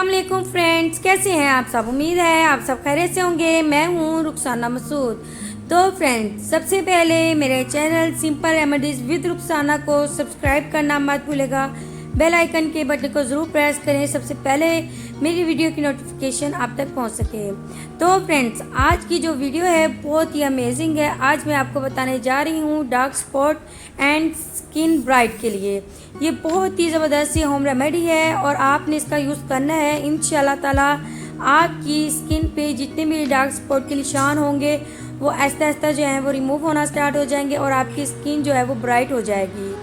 वालेकुम फ्रेंड्स, कैसे हैं आप सब। उम्मीद है आप सब खैरियत से होंगे। मैं हूं रुखसाना मसूद। तो फ्रेंड्स, सबसे पहले मेरे channel simple remedies with Rukhsana को सब्सक्राइब करना मत भूलेगा। बेल आइकन के बटन को ज़रूर प्रेस करें, सबसे पहले मेरी वीडियो की नोटिफिकेशन आप तक पहुंच सके। तो फ्रेंड्स, आज की जो वीडियो है बहुत ही अमेजिंग है। आज मैं आपको बताने जा रही हूँ dark spot and skin bright के लिए। ये बहुत ही ज़बरदस्त सी होम रेमेडी है और आपने इसका यूज़ करना है। इंशाल्लाह ताला आपकी स्किन पे जितने भी डार्क स्पॉट के निशान होंगे वो आहिस्ता आहिस्ता जो है वो रिमूव होना स्टार्ट हो जाएंगे और आपकी स्किन जो है वो ब्राइट हो जाएगी।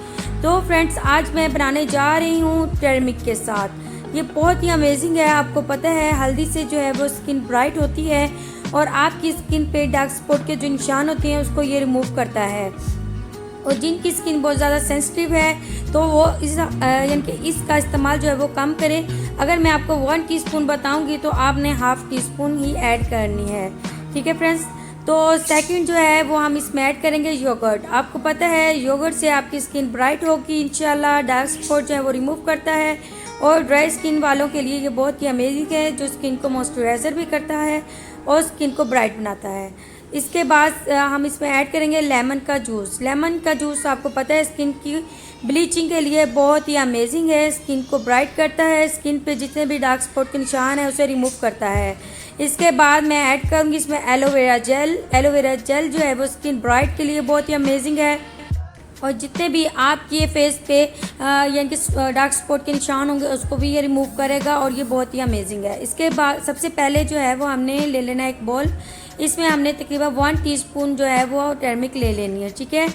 तो फ्रेंड्स, आज मैं बनाने जा रही हूँ टर्मिक के साथ। ये बहुत ही अमेजिंग है। आपको पता है हल्दी से जो है वो स्किन ब्राइट होती है और आपकी स्किन पे डार्क स्पॉट के जो निशान होते हैं उसको ये रिमूव करता है। और जिनकी स्किन बहुत ज़्यादा सेंसिटिव है तो वो यानी कि इसका इस्तेमाल जो है वो कम करें। अगर मैं आपको 1 टीस्पून बताऊंगी तो आपने हाफ़ टीस्पून ही ऐड करनी है। ठीक है फ्रेंड्स। तो सेकंड जो है वो हम इसमें ऐड करेंगे योगर्ट। आपको पता है योगर्ट से आपकी स्किन ब्राइट होगी इंशाल्लाह। डार्क स्पॉट जो है वो रिमूव करता है और ड्राई स्किन वालों के लिए ये बहुत ही अमेजिंग है, जो स्किन को मॉइस्चराइज़र भी करता है और स्किन को ब्राइट बनाता है। इसके बाद हम इसमें ऐड करेंगे लेमन का जूस। लेमन का जूस आपको पता है स्किन की ब्लीचिंग के लिए बहुत ही अमेजिंग है। स्किन को ब्राइट करता है, स्किन पे जितने भी डार्क स्पॉट के निशान है उसे रिमूव करता है। इसके बाद मैं ऐड करूँगी इसमें एलोवेरा जेल। एलोवेरा जेल जो है वो स्किन ब्राइट के लिए बहुत ही अमेजिंग है और जितने भी आपके फेस पे यानी कि डार्क स्पॉट के निशान होंगे उसको भी ये रिमूव करेगा और ये बहुत ही अमेजिंग है। इसके बाद सबसे पहले जो है वो हमने ले लेना है एक बॉल। इसमें हमने तकरीबन 1 टीस्पून जो है वो टर्मिक ले लेनी है। ठीक है।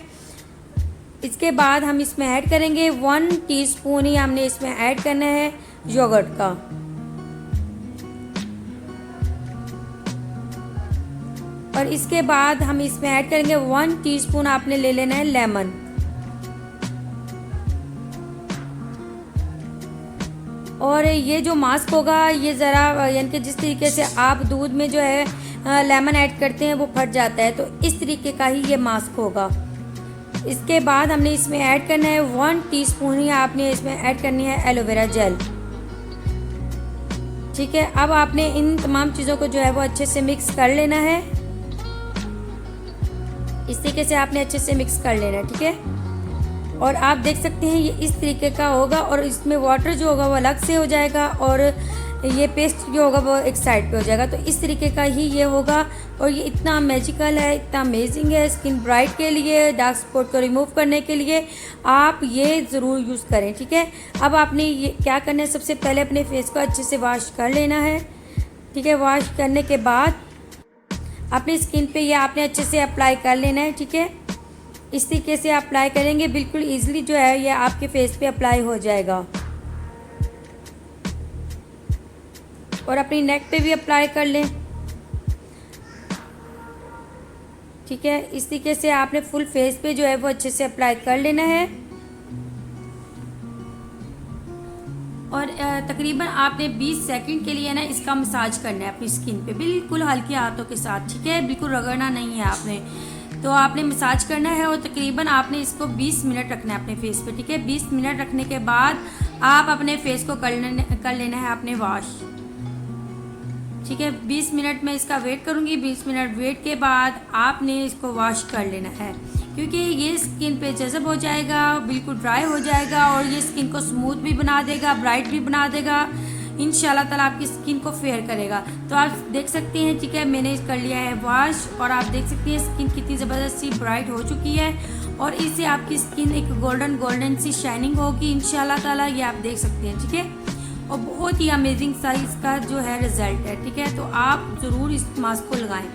इसके बाद हम इसमें ऐड करेंगे 1 टीस्पून ही हमने इसमें ऐड करना है योगर्ट का। और इसके बाद हम इसमें ऐड करेंगे 1 टीस्पून आपने ले लेना है लेमन। और ये जो मास्क होगा ये ज़रा यानी कि जिस तरीके से आप दूध में जो है लेमन ऐड करते हैं वो फट जाता है, तो इस तरीके का ही ये मास्क होगा। इसके बाद हमने इसमें ऐड करना है 1 टीस्पून ही आपने इसमें ऐड करनी है एलोवेरा जेल। ठीक है। अब आपने इन तमाम चीज़ों को जो है वो अच्छे से मिक्स कर लेना है। इस तरीके से आपने अच्छे से मिक्स कर लेना है। ठीक है। और आप देख सकते हैं ये इस तरीके का होगा और इसमें वाटर जो होगा वो अलग से हो जाएगा और ये पेस्ट जो होगा वो एक साइड पे हो जाएगा। तो इस तरीके का ही ये होगा और ये इतना मैजिकल है, इतना अमेजिंग है स्किन ब्राइट के लिए, डार्क स्पॉट को रिमूव करने के लिए आप ये ज़रूर यूज़ करें। ठीक है। अब आपने ये क्या करना है, सबसे पहले अपने फेस को अच्छे से वॉश कर लेना है। ठीक है। वॉश करने के बाद अपनी स्किन पे ये आपने अच्छे से अप्लाई कर लेना है। ठीक है। इस तरीके से अप्लाई करेंगे बिल्कुल ईजिली जो है ये आपके फेस पे अप्लाई हो जाएगा। और अपनी नेक पे भी अप्लाई कर लें। ठीक है। इस तरीके से आपने फुल फेस पे जो है वो अच्छे से अप्लाई कर लेना है। और तकरीबन आपने 20 सेकंड के लिए ना इसका मसाज करना है अपनी स्किन पे, बिल्कुल हल्के हाथों के साथ। ठीक है। बिल्कुल रगड़ना नहीं है आपने, तो आपने मसाज करना है और तकरीबन आपने इसको 20 मिनट रखना है अपने फेस पे। ठीक है। 20 मिनट रखने के बाद आप अपने फेस को कर लेना है आपने वॉश। ठीक है। 20 मिनट में इसका वेट करूँगी। 20 मिनट वेट के बाद आपने इसको वॉश कर लेना है, क्योंकि ये स्किन पे जज़ब हो जाएगा, बिल्कुल ड्राई हो जाएगा और ये स्किन को स्मूथ भी बना देगा, ब्राइट भी बना देगा। इंशाल्लाह ताला आपकी स्किन को फेयर करेगा। तो आप देख सकते हैं। ठीक है। मैंने कर लिया है वॉश और आप देख सकते हैं स्किन कितनी ज़बरदस्त सी ब्राइट हो चुकी है और इससे आपकी स्किन एक गोल्डन सी शाइनिंग होगी इंशाल्लाह ताला, ये आप देख सकते हैं। ठीक है। और बहुत ही अमेजिंग सा इसका जो है रिज़ल्ट है। ठीक है। तो आप ज़रूर इस मास्क को लगाएं।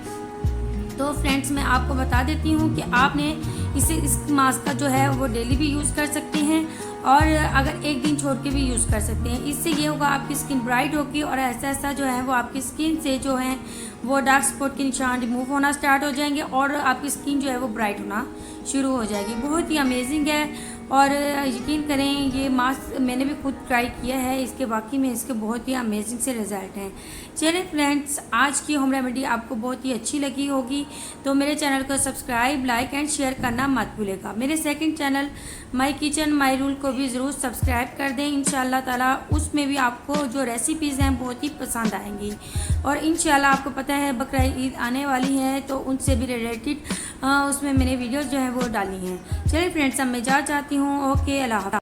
तो फ्रेंड्स, मैं आपको बता देती हूँ कि आपने इस मास्क का जो है वो डेली भी यूज़ कर सकते हैं और अगर एक दिन छोड़ के भी यूज़ कर सकते हैं। इससे ये होगा आपकी स्किन ब्राइट होगी और ऐसा ऐसा जो है वो आपकी स्किन से जो है वो डार्क स्पॉट के निशान रिमूव होना स्टार्ट हो जाएंगे और आपकी स्किन जो है वो ब्राइट होना शुरू हो जाएगी। बहुत ही अमेजिंग है और यकीन करें ये मास्क मैंने भी खुद ट्राई किया है, इसके वाकई में इसके बहुत ही अमेजिंग से रिज़ल्ट हैं। चलिए फ्रेंड्स, आज की होम रेमेडी आपको बहुत ही अच्छी लगी होगी तो मेरे चैनल को सब्सक्राइब, लाइक एंड शेयर करना मत भूलेगा। मेरे second channel my kitchen my rule को भी ज़रूर सब्सक्राइब कर दें। इंशाल्लाह ताला उसमें भी आपको जो रेसिपीज़ हैं बहुत ही पसंद आएंगी। और इंशाल्लाह आपको पता है बकरा ईद आने वाली है तो उनसे भी रिलेटेड उसमें मैंने वीडियोज़ जो हैं वो डाली हैं। चलिए फ्रेंड्स, अब मैं जा चाहती हूँ। ओके, अल्लाह हाफ़िज़।